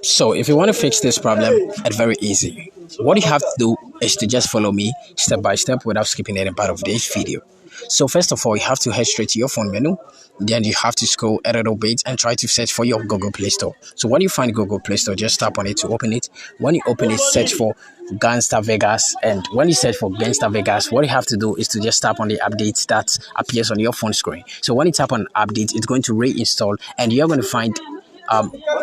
So if you want to fix this problem, it's very easy. What you have to do is to just follow me step by step without skipping any part of this video. So first of all, you have to head straight to your phone menu. Then you have to scroll a little bit and try to search for your Google Play Store. So when you find Google Play Store, just tap on it to open it. When you open it, search for Gangster Vegas. And when you search for Gangster Vegas, what you have to do is to just tap on the update that appears on your phone screen. So when you tap on update, it's going to reinstall and you're going to find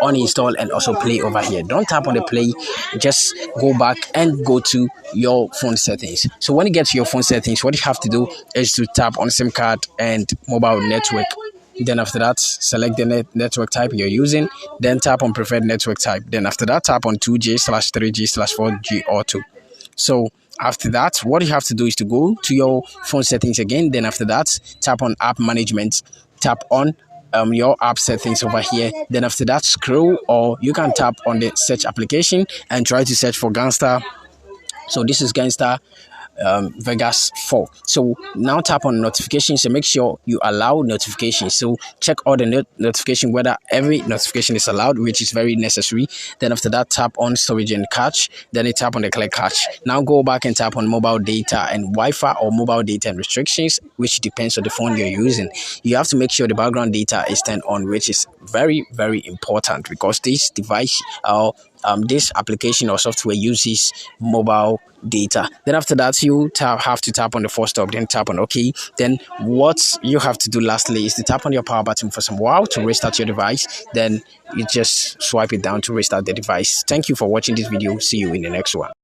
uninstall and also play over here. Don't tap on the play, just go back and go to your phone settings. So when you get to your phone settings, what you have to do is to tap on SIM card and mobile network. Then after that, select the network type you're using, then tap on preferred network type. Then after that, tap on 2G/3G/4G or 2. So after that, what you have to do is to go to your phone settings again. Then after that, tap on app management, tap on your app settings over here. Then after that, scroll, or you can tap on the search application and try to search for Gangster. So this is Gangster Vegas 4. So now tap on notifications and make sure you allow notifications. So check all the notification, whether every notification is allowed, which is very necessary. Then after that, tap on storage and cache. Then you tap on the clear cache. Now go back and tap on mobile data and Wi-Fi or mobile data and restrictions, which depends on the phone you're using. You have to make sure the background data is turned on, which is very, very important because this device this application or software uses mobile data. Then after that, you have to tap on the force stop, then tap on OK. Then what you have to do lastly is to tap on your power button for some while to restart your device. Then you just swipe it down to restart the device. Thank you for watching this video. See you in the next one.